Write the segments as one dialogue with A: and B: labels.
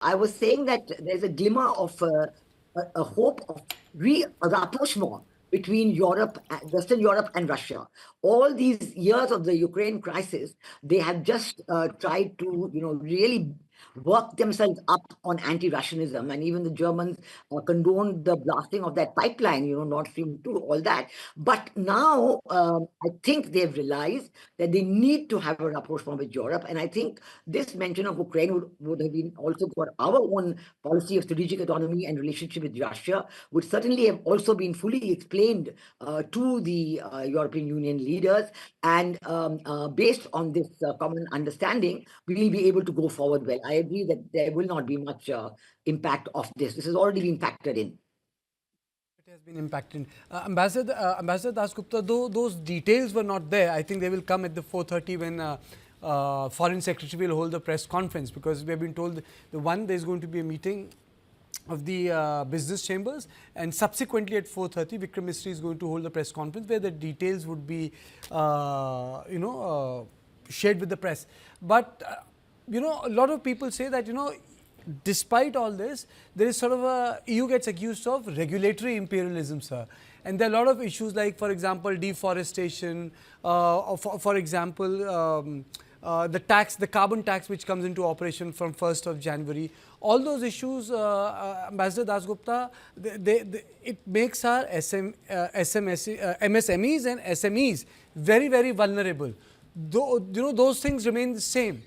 A: I was saying that there's a glimmer of a hope of rapprochement between Western Europe and Russia. All these years of the Ukraine crisis, they have just tried to, really work themselves up on anti-Russianism, and even the Germans condoned the blasting of that pipeline, Nord Stream 2, all that. But now I think they've realized that they need to have a rapprochement with Europe, and I think this mention of Ukraine would have been also for our own policy of strategic autonomy and relationship with Russia, would certainly have also been fully explained to the European Union leaders. And based on this common understanding, we will be able to go forward well. I agree that there will not be much impact of this. This has already been factored in.
B: It has been impacted. Ambassador Dasgupta, though those details were not there, I think they will come at the 4:30 when Foreign Secretary will hold the press conference, because we have been told there is going to be a meeting of the business chambers, and subsequently at 4:30 Vikram Misri is going to hold the press conference where the details would be shared with the press. But a lot of people say that despite all this, there is sort of EU gets accused of regulatory imperialism, sir. And there are a lot of issues like, for example, deforestation, or for example, the carbon tax which comes into operation from 1st of January. All those issues, Ambassador Dasgupta, it makes our MSMEs and SMEs very, very vulnerable. Though, those things remain the same.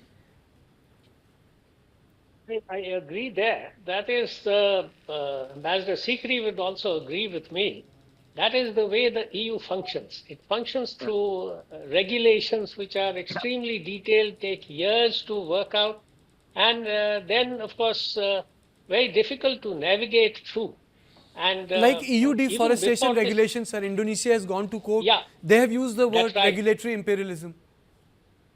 C: I agree there. That is, Ambassador Sikri would also agree with me. That is the way the EU functions. It functions through regulations which are extremely detailed, take years to work out, and then, of course, very difficult to navigate through. And
B: like EU deforestation regulations, sir, Indonesia has gone to court.
C: Yeah,
B: they have used the word
C: right.
B: Regulatory imperialism.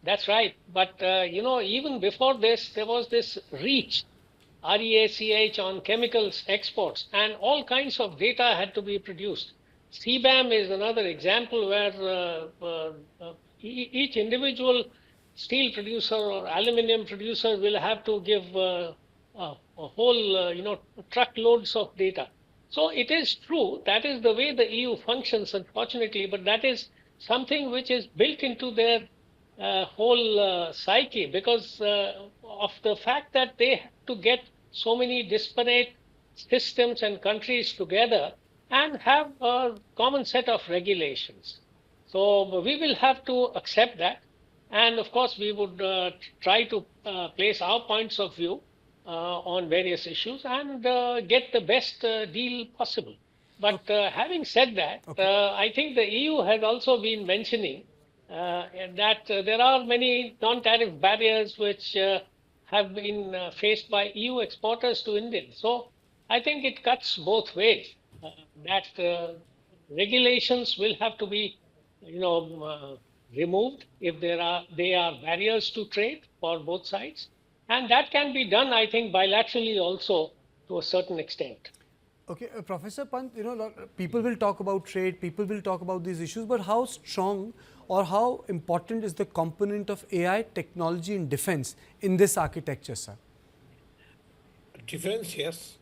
C: That's right. But, even before this, there was this REACH, REACH on chemicals exports, and all kinds of data had to be produced. CBAM is another example where each individual steel producer or aluminum producer will have to give a whole, truckloads of data. So it is true, that is the way the EU functions, unfortunately, but that is something which is built into their whole psyche, because of the fact that they have to get so many disparate systems and countries together and have a common set of regulations. So we will have to accept that. And of course, we would try to place our points of view on various issues and get the best deal possible. But having said that, I think the EU has also been mentioning that there are many non-tariff barriers which have been faced by EU exporters to India. So I think it cuts both ways. That regulations will have to be, removed if they are barriers to trade for both sides, and that can be done, I think, bilaterally also to a certain extent.
B: Okay, Professor Pant, people will talk about trade, people will talk about these issues, but how strong or how important is the component of AI technology in defense in this architecture, sir?
D: Defense, yes,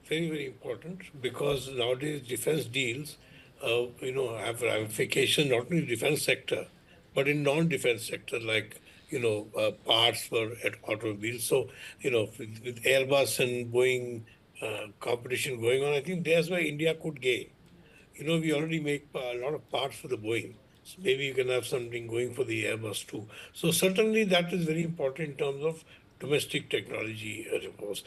D: very, very important, because nowadays defense deals, have ramifications not only in the defense sector, but in non-defense sector, like, parts for automobiles. So, with Airbus and Boeing competition going on, I think that's where India could gain. We already make a lot of parts for the Boeing. So maybe you can have something going for the Airbus too. So certainly that is very important in terms of domestic technology reports.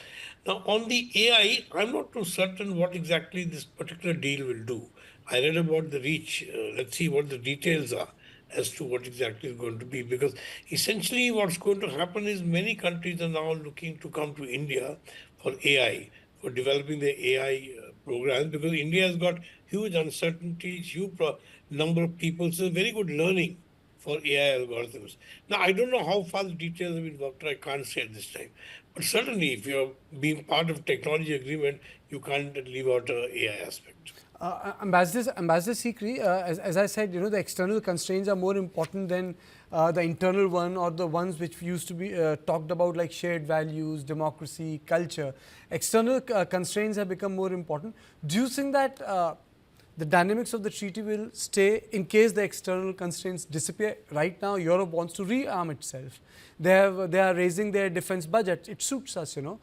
D: Now on the AI, I'm not too certain what exactly this particular deal will do. I read about the REACH. Let's see what the details are as to what exactly is going to be, because essentially what's going to happen is many countries are now looking to come to India for AI, for developing the AI programs, because India has got huge uncertainties, huge number of people, so very good learning for AI algorithms. Now, I don't know how far the details have been worked out, I can't say at this time. But certainly, if you're being part of technology agreement, you can't leave out the AI aspect.
B: Ambassador Sikri, as I said, the external constraints are more important than the internal one or the ones which used to be talked about, like shared values, democracy, culture. External constraints have become more important. Do you think that the dynamics of the treaty will stay in case the external constraints disappear? Right now, Europe wants to rearm itself. They are raising their defense budget. It suits us, you know.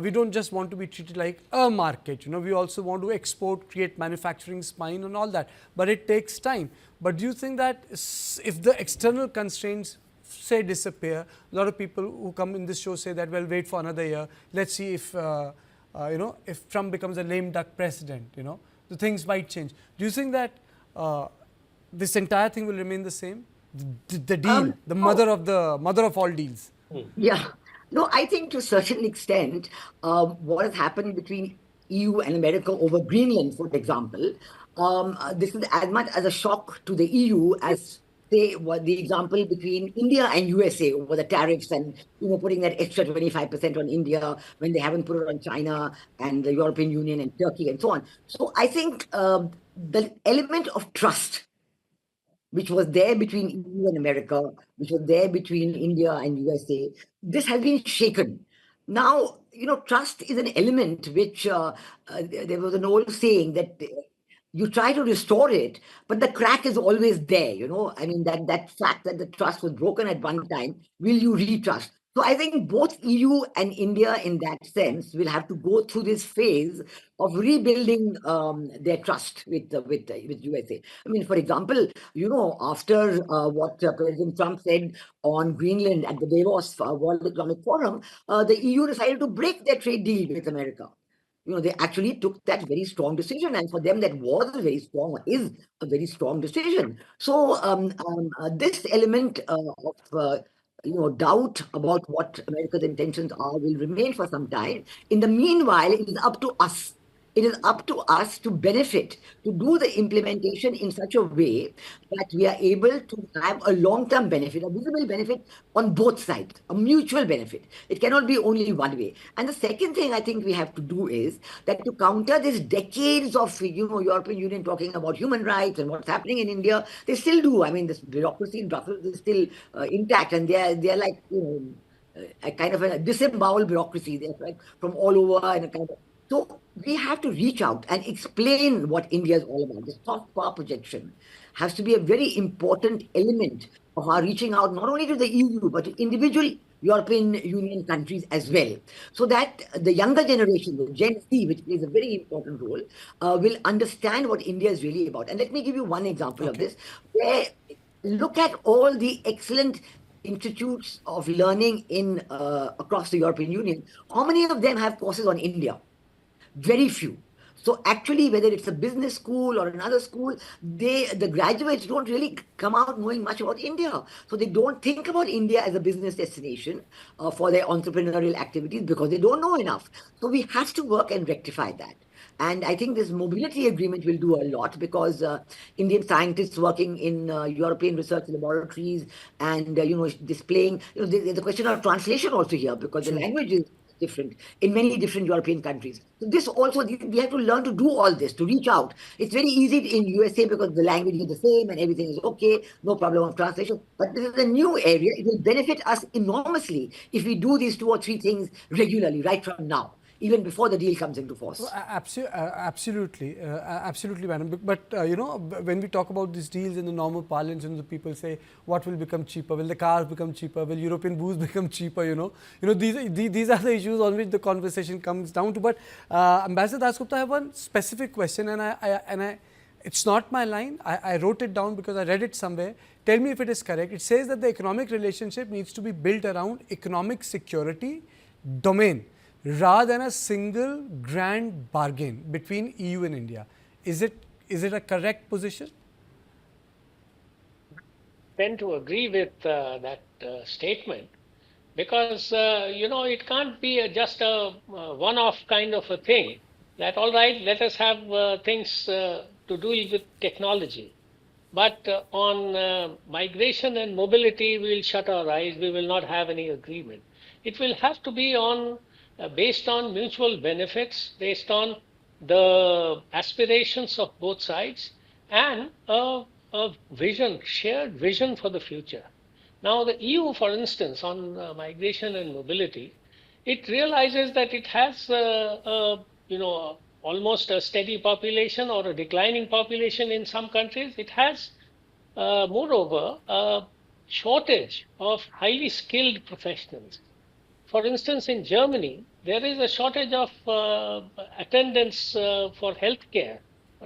B: We don't just want to be treated like a market, you know. We also want to export, create manufacturing spine and all that. But it takes time. But do you think that if the external constraints say disappear, a lot of people who come in this show say that, well, wait for another year. Let's see if, you know, if Trump becomes a lame duck president, you know, the things might change. Do you think that this entire thing will remain the same? The deal, the mother of all deals.
A: Yeah. No, I think to a certain extent, what has happened between EU and America over Greenland, for example, this is as much as a shock to the EU as, say, what the example between India and USA over the tariffs and, you know, putting that extra 25% on India when they haven't put it on China and the European Union and Turkey and so on. So I think the element of trust which was there between EU and America, which was there between India and USA, this has been shaken. Now, you know, trust is an element which there was an old saying that you try to restore it, but the crack is always there, you know. I mean, that fact that the trust was broken at one time, will you retrust? So I think both EU and India, in that sense, will have to go through this phase of rebuilding their trust with USA. I mean, for example, you know, after what President Trump said on Greenland at the Davos World Economic Forum, the EU decided to break their trade deal with America. You know, they actually took that very strong decision, and for them, that was a very strong, is a very strong decision. So this element of you know, doubt about what America's intentions are will remain for some time. In the meanwhile, it is up to us. It is up to us to benefit, to do the implementation in such a way that we are able to have a long-term benefit, a visible benefit on both sides, a mutual benefit. It cannot be only one way. And the second thing I think we have to do is that to counter these decades of, you know, European Union talking about human rights and what's happening in India, they still do. I mean, this bureaucracy in Brussels is still intact, and they're like, you know, a kind of a disemboweled bureaucracy. They're like from all over and a kind of. So we have to reach out and explain what India is all about. This soft power projection has to be a very important element of our reaching out, not only to the EU, but to individual European Union countries as well. So that the younger generation, the Gen Z, which plays a very important role, will understand what India is really about. And let me give you one example of this, where look at all the excellent institutes of learning in across the European Union. How many of them have courses on India? Very few. So actually, whether it's a business school or another school, the graduates don't really come out knowing much about India. So they don't think about India as a business destination for their entrepreneurial activities because they don't know enough. So we have to work and rectify that. And I think this mobility agreement will do a lot because Indian scientists working in European research laboratories and, you know, displaying, you know, there's a question of translation also here because the language is different in many different European countries. So this also, we have to learn to do all this, to reach out. It's very easy in USA because the language is the same and everything is okay, no problem of translation. But this is a new area. It will benefit us enormously if we do these 2 or 3 things regularly right from now, even before the deal comes into force.
B: Absolutely, absolutely, madam. But you know, when we talk about these deals in the normal parlance, and the people say, what will become cheaper? Will the cars become cheaper? Will European booze become cheaper? You know, these are the issues on which the conversation comes down to. But Ambassador Dasgupta, I have one specific question, and it's not my line. I wrote it down because I read it somewhere. Tell me if it is correct. It says that the economic relationship needs to be built around economic security domain, rather than a single grand bargain between EU and India. Is it a correct position?
C: I tend to agree with that statement because, you know, it can't be just a one-off kind of a thing that, all right, let us have things to do with technology. But on migration and mobility, we will shut our eyes. We will not have any agreement. It will have to be on based on mutual benefits, based on the aspirations of both sides, and a vision, shared vision for the future. Now, the EU, for instance, on migration and mobility, it realizes that it has, almost a steady population or a declining population in some countries. It has, moreover, a shortage of highly skilled professionals. For instance, in Germany, there is a shortage of attendants for healthcare,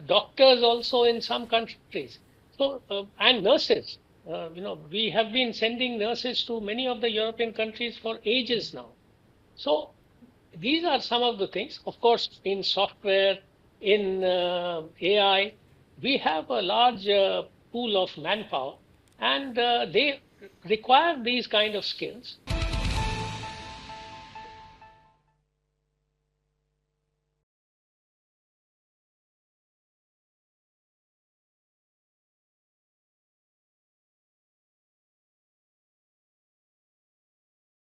C: doctors also in some countries. So, and nurses. We have been sending nurses to many of the European countries for ages now. So, these are some of the things. Of course, in software, in AI, we have a large pool of manpower, and they require these kind of skills.